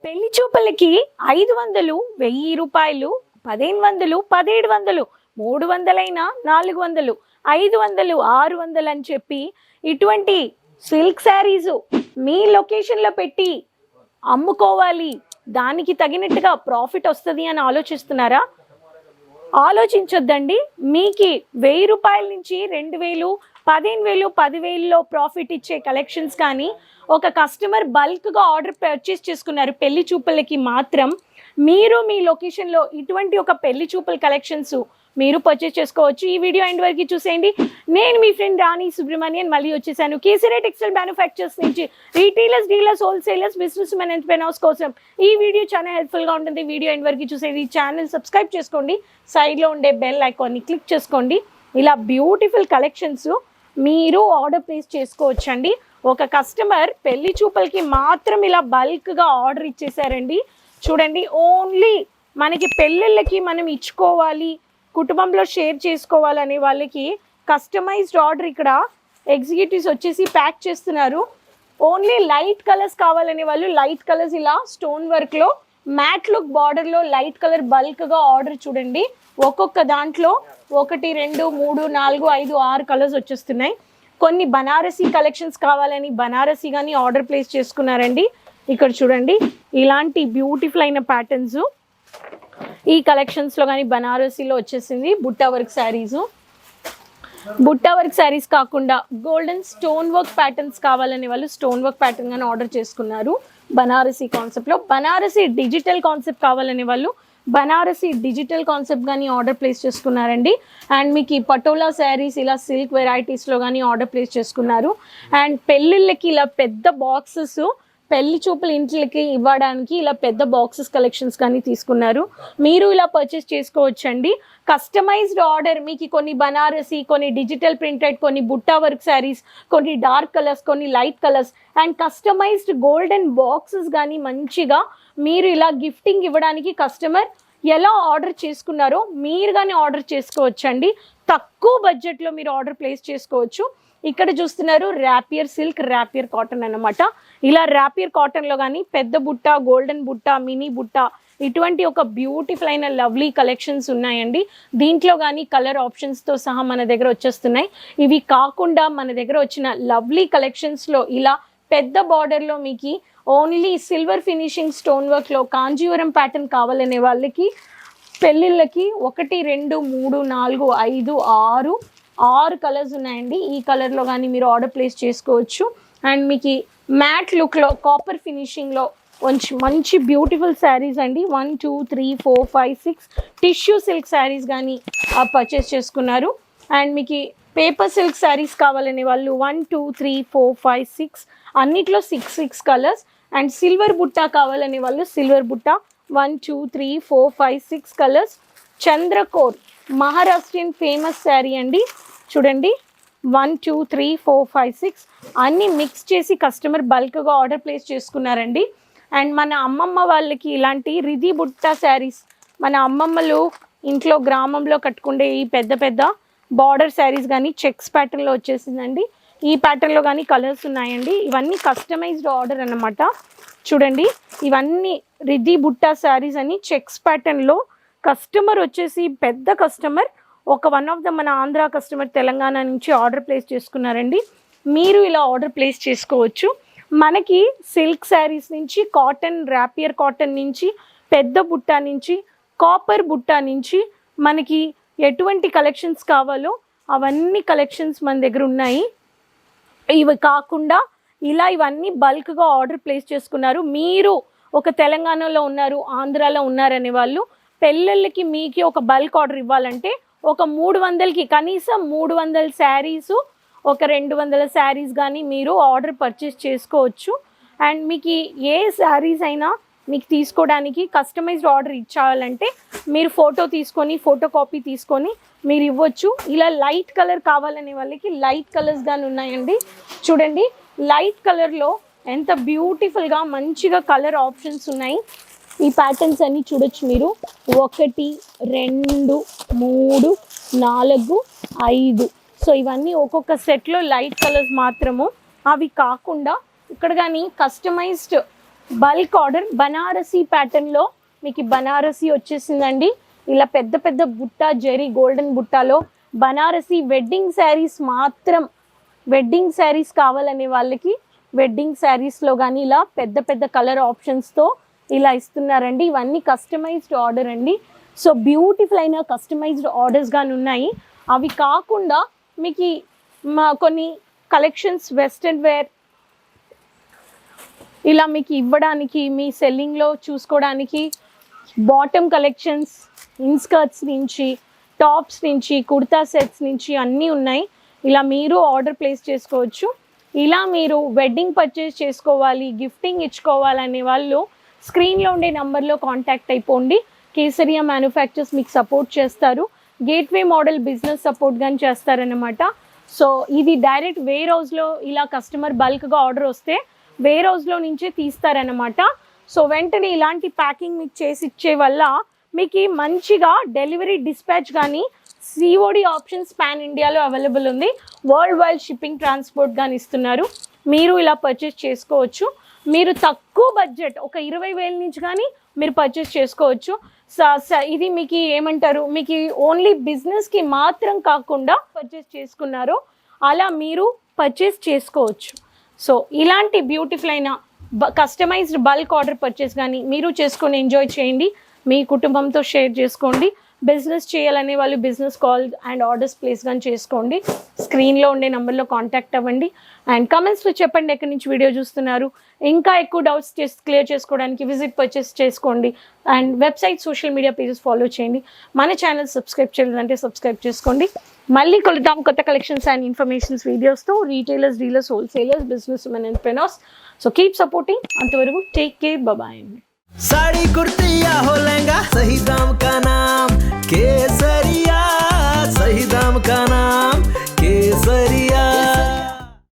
పెళ్లి చూపులకి 500, 1000 రూపాయలు, 1500, 1700, 300 400, 500, 600 అని చెప్పి ఇటువంటి సిల్క్ శారీస్ మీ లొకేషన్లో పెట్టి అమ్ముకోవాలి, దానికి తగినట్టుగా ప్రాఫిట్ వస్తుంది అని ఆలోచిస్తున్నారా? ఆలోచించొద్దండి. మీకు 1000 రూపాయల నుంచి 2000, 15,000, 10,000లో ప్రాఫిట్ ఇచ్చే కలెక్షన్స్ కానీ ఒక కస్టమర్ బల్క్గా ఆర్డర్ పర్చేస్ చేసుకున్నారు పెళ్లి చూపులకి మాత్రం, మీరు మీ లొకేషన్లో ఇటువంటి ఒక పెళ్లి చూపుల కలెక్షన్స్ మీరు పర్చేస్ చేసుకోవచ్చు. ఈ వీడియో ఎండ్ వరకు చూసేయండి. నేను మీ ఫ్రెండ్ రాణి సుబ్రహ్మణ్యన్ మళ్ళీ వచ్చేసాను కేసీఆర్ టెక్స్టైల్ మ్యానుఫ్యాక్చర్స్ నుంచి. Retailers, dealers, wholesalers, business men, entrepreneurs కోసం ఈ వీడియో చాలా హెల్ప్ఫుల్గా ఉంటుంది. వీడియో ఎండ్ వరకు చూసేది. ఛానల్ సబ్స్క్రైబ్ చేసుకోండి, సైడ్లో ఉండే బెల్ ఐకాన్ని క్లిక్ చేసుకోండి. ఇలా బ్యూటిఫుల్ కలెక్షన్స్ మీరు ఆర్డర్ ప్లేస్ చేసుకోవచ్చండి. ఒక కస్టమర్ పెళ్లి చూపులకి మాత్రం ఇలా బల్క్గా ఆర్డర్ ఇచ్చేసారండి. చూడండి, ఓన్లీ మనకి పెళ్ళిళ్ళకి మనం ఇచ్చుకోవాలి, కుటుంబంలో షేర్ చేసుకోవాలనే వాళ్ళకి కస్టమైజ్డ్ ఆర్డర్ ఇక్కడ ఎగ్జిక్యూటివ్స్ వచ్చేసి ప్యాక్ చేస్తున్నారు. ఓన్లీ లైట్ కలర్స్ కావాలనే వాళ్ళు లైట్ కలర్స్ ఇలా స్టోన్ వర్క్లో మ్యాట్ లుక్ బార్డర్లో లైట్ కలర్ బల్క్గా ఆర్డర్ చూడండి. ఒక్కొక్క దాంట్లో 1, 2, 3, 4, 5, 6 కలర్స్ వచ్చేస్తున్నాయి. కొన్ని బనారసీ కలెక్షన్స్ కావాలని బనారసీ కానీ ఆర్డర్ ప్లేస్ చేసుకున్నారండి. ఇక్కడ చూడండి, ఇలాంటి బ్యూటిఫుల్ అయిన ప్యాటర్న్స్ ఈ కలెక్షన్స్లో కానీ బనారసీలో వచ్చేసింది. బుట్టా వర్క్ శారీస్, బుట్టా వర్క్ శారీస్ కాకుండా గోల్డెన్ స్టోన్ వర్క్ ప్యాటర్న్స్ కావాలనే వాళ్ళు స్టోన్ వర్క్ ప్యాటర్న్ కానీ ఆర్డర్ చేసుకున్నారు. బనారసీ కాన్సెప్ట్లో బనారసీ డిజిటల్ కాన్సెప్ట్ కావాలనే వాళ్ళు బనారసీ డిజిటల్ కాన్సెప్ట్ కానీ ఆర్డర్ ప్లేస్ చేసుకున్నారండి. అండ్ మీకు ఈ పటోలా శారీస్ ఇలా సిల్క్ వెరైటీస్లో కానీ ఆర్డర్ ప్లేస్ చేసుకున్నారు. అండ్ పెళ్ళిళ్ళకి ఇలా పెద్ద బాక్సెస్ పెళ్లి చూపుల ఇంట్లకి ఇవ్వడానికి ఇలా పెద్ద బాక్సెస్ కలెక్షన్స్ కానీ తీసుకున్నారు. మీరు ఇలా పర్చేస్ చేసుకోవచ్చండి. కస్టమైజ్డ్ ఆర్డర్ మీకు కొన్ని బనారసీ, కొన్ని డిజిటల్ ప్రింటెడ్, కొన్ని బుట్టా వర్క్ శారీస్, కొన్ని డార్క్ కలర్స్, కొన్ని light colours and customised golden boxes కానీ మంచిగా మీరు ఇలా గిఫ్టింగ్ ఇవ్వడానికి కస్టమర్ ఎలా ఆర్డర్ చేసుకున్నారో మీరు కానీ ఆర్డర్ చేసుకోవచ్చండి. తక్కువ బడ్జెట్లో మీరు ఆర్డర్ ప్లేస్ చేసుకోవచ్చు. ఇక్కడ చూస్తున్నారు ర్యాపియర్ సిల్క్, ర్యాపియర్ కాటన్ అన్నమాట. ఇలా ర్యాపియర్ కాటన్లో కానీ పెద్ద బుట్ట, గోల్డెన్ బుట్ట, మినీ బుట్ట ఇటువంటి ఒక బ్యూటిఫుల్ అయిన లవ్లీ కలెక్షన్స్ ఉన్నాయండి. దీంట్లో కానీ కలర్ ఆప్షన్స్తో సహా మన దగ్గర వచ్చేస్తున్నాయి. ఇవి కాకుండా మన దగ్గర వచ్చిన లవ్లీ కలెక్షన్స్లో ఇలా పెద్ద బార్డర్లో మీకు ఓన్లీ సిల్వర్ ఫినిషింగ్ స్టోన్ వర్క్లో కాంజీవరం ప్యాటర్న్ కావాలనే వాళ్ళకి పెళ్ళిళ్ళకి 1, 2, 3, 4, 5, 6 కలర్స్ ఉన్నాయండి. ఈ కలర్లో కానీ మీరు ఆర్డర్ ప్లేస్ చేసుకోవచ్చు. అండ్ మీకు మ్యాట్ లుక్లో కాపర్ ఫినిషింగ్లో మంచి బ్యూటిఫుల్ శారీస్ అండి. 1, 2, 3, 4, 5, 6 టిష్యూ సిల్క్ శారీస్ కానీ పర్చేస్ చేసుకున్నారు. అండ్ మీకు పేపర్ సిల్క్ శారీస్ కావాలనే వాళ్ళు 1, 2, 3, 4, 5, 6 అన్నిట్లో 6 కలర్స్. అండ్ సిల్వర్ బుట్ట కావాలనే వాళ్ళు సిల్వర్ బుట్ట 1, 2, 3, 4, 5, 6 కలర్స్. చంద్రకోర్ మహారాష్ట్రియన్ ఫేమస్ శారీ అండి. చూడండి 1, 2, 3, 4, 5, 6 అన్నీ మిక్స్ చేసి కస్టమర్ బల్క్గా ఆర్డర్ ప్లేస్ చేసుకున్నారండి. అండ్ మన అమ్మమ్మ వాళ్ళకి ఇలాంటి రిధి బుట్ట శారీస్ మన అమ్మమ్మలు ఇంట్లో గ్రామంలో కట్టుకుండే ఈ పెద్ద పెద్ద బార్డర్ శారీస్ కానీ చెక్స్ ప్యాటర్న్లో వచ్చేసిందండి. ఈ ప్యాటర్న్లో కానీ కలర్స్ ఉన్నాయండి. ఇవన్నీ కస్టమైజ్డ్ ఆర్డర్ అన్నమాట. చూడండి, ఇవన్నీ రిధి బుట్ట శారీస్ అని చెక్స్ ప్యాటర్న్లో కస్టమర్ వచ్చేసి పెద్ద కస్టమర్, ఒక వన్ ఆఫ్ ద మన ఆంధ్ర కస్టమర్ తెలంగాణ నుంచి ఆర్డర్ ప్లేస్ చేసుకున్నారండి. మీరు ఇలా ఆర్డర్ ప్లేస్ చేసుకోవచ్చు. మనకి సిల్క్ శారీస్ నుంచి కాటన్, ర్యాపియర్ కాటన్ నుంచి పెద్ద బుట్ట నుంచి కాపర్ బుట్ట నుంచి మనకి ఎటువంటి కలెక్షన్స్ కావాలో అవన్నీ కలెక్షన్స్ మన దగ్గర ఉన్నాయి. ఇవి కాకుండా ఇలా ఇవన్నీ బల్క్గా ఆర్డర్ ప్లేస్ చేసుకున్నారు. మీరు ఒక తెలంగాణలో ఉన్నారు, ఆంధ్రాలో ఉన్నారనే వాళ్ళు పెళ్ళిళ్ళకి మీకు ఒక బల్క్ ఆర్డర్ ఇవ్వాలంటే ఒక 300కి కనీసం 300 శారీసు, ఒక 200 శారీస్ కానీ మీరు ఆర్డర్ పర్చేస్ చేసుకోవచ్చు. అండ్ మీకు ఏ శారీస్ అయినా మీకు తీసుకోవడానికి కస్టమైజ్డ్ ఆర్డర్ ఇచ్చాలంటే మీరు ఫోటో తీసుకొని ఫోటో కాపీ తీసుకొని మీరు ఇవ్వచ్చు. ఇలా లైట్ కలర్ కావాలనే వాళ్ళకి లైట్ కలర్స్ కానీ ఉన్నాయండి. చూడండి, లైట్ కలర్లో ఎంత బ్యూటిఫుల్గా మంచిగా కలర్ ఆప్షన్స్ ఉన్నాయి. ఈ ప్యాటర్న్స్ అన్నీ చూడొచ్చు మీరు. 1, 2, 3, 4, 5 సో ఇవన్నీ ఒక్కొక్క సెట్లో లైట్ కలర్స్ మాత్రము. అవి కాకుండా ఇక్కడ కానీ కస్టమైజ్డ్ బల్క్ ఆర్డర్ బనారసీ ప్యాటర్న్లో మీకు బనారసీ వచ్చేసిందండి. ఇలా పెద్ద పెద్ద బుట్ట జెరీ గోల్డెన్ బుట్టాలో బనారసీ వెడ్డింగ్ శారీస్ మాత్రం, వెడ్డింగ్ శారీస్ కావాలనే వాళ్ళకి వెడ్డింగ్ శారీస్లో కానీ ఇలా పెద్ద పెద్ద కలర్ ఆప్షన్స్తో ఇలా ఇస్తున్నారండి. ఇవన్నీ కస్టమైజ్డ్ ఆర్డర్ అండి. సో బ్యూటిఫుల్ అయిన కస్టమైజ్డ్ ఆర్డర్స్ కానీ ఉన్నాయి. అవి కాకుండా మీకు కొన్ని కలెక్షన్స్ వెస్ట్రన్ వేర్ ఇలా మీకు ఇవ్వడానికి, మీ సెల్లింగ్లో చూసుకోవడానికి బాటమ్ కలెక్షన్స్, ఇన్స్కర్ట్స్ నుంచి టాప్స్ నుంచి కుర్తా సెట్స్ నుంచి అన్నీ ఉన్నాయి. ఇలా మీరు ఆర్డర్ ప్లేస్ చేసుకోవచ్చు. ఇలా మీరు వెడ్డింగ్ పర్చేస్ చేసుకోవాలి, గిఫ్టింగ్ ఇచ్చుకోవాలనే వాళ్ళు స్క్రీన్లో ఉండే నెంబర్లో కాంటాక్ట్ అయిపోండి. కేసరియా మ్యానుఫ్యాక్చర్స్ మీకు సపోర్ట్ చేస్తారు. గేట్వే మోడల్ బిజినెస్ సపోర్ట్ కానీ చేస్తారనమాట. సో ఇది డైరెక్ట్ వేర్ హౌస్లో ఇలా కస్టమర్ బల్క్గా ఆర్డర్ వస్తే వేర్ హౌస్లో నుంచే తీస్తారనమాట. సో వెంటనే ఇలాంటి ప్యాకింగ్ మీకు చేసి ఇచ్చే వల్ల మీకు మంచిగా డెలివరీ డిస్పాచ్ కానీ సిఓడి ఆప్షన్స్ పాన్ ఇండియాలో అవైలబుల్ ఉంది. వరల్డ్ వైడ్ షిప్పింగ్ ట్రాన్స్పోర్ట్ కానీ ఇస్తున్నారు. మీరు ఇలా పర్చేస్ చేసుకోవచ్చు. మీరు తక్కువ బడ్జెట్ ఒక 20,000 నుంచి కానీ మీరు పర్చేస్ చేసుకోవచ్చు. ఇది మీకు ఏమంటారు, మీకు ఓన్లీ బిజినెస్కి మాత్రం కాకుండా పర్చేస్ చేసుకున్నారో అలా మీరు పర్చేస్ చేసుకోవచ్చు. సో ఇలాంటి బ్యూటిఫుల్ అయిన కస్టమైజ్డ్ బల్క్ ఆర్డర్ పర్చేస్ కానీ మీరు చేసుకొని ఎంజాయ్ చేయండి. మీ కుటుంబంతో షేర్ చేసుకోండి. బిజినెస్ చేయాలనే వాళ్ళు business call and orders place కానీ చేసుకోండి. స్క్రీన్లో ఉండే నెంబర్లో కాంటాక్ట్ అవ్వండి. అండ్ కమెంట్స్లో చెప్పండి ఎక్కడి నుంచి వీడియో చూస్తున్నారు. ఇంకా ఎక్కువ డౌట్స్ క్లియర్ చేసుకోవడానికి విజిట్ పర్చేస్ చేసుకోండి. And website, social media pages follow చేయండి. మన ఛానల్ సబ్స్క్రైబ్ చేయాలంటే సబ్స్క్రైబ్ చేసుకోండి. మళ్ళీ కలుద్దాం కొత్త కలెక్షన్స్ అండ్ ఇన్ఫర్మేషన్స్ వీడియోస్తో. Retailers, dealers, wholesalers, business women entrepreneurs. So keep supporting. అంతవరకు take care, bye. Sari kurti या हो लहंगा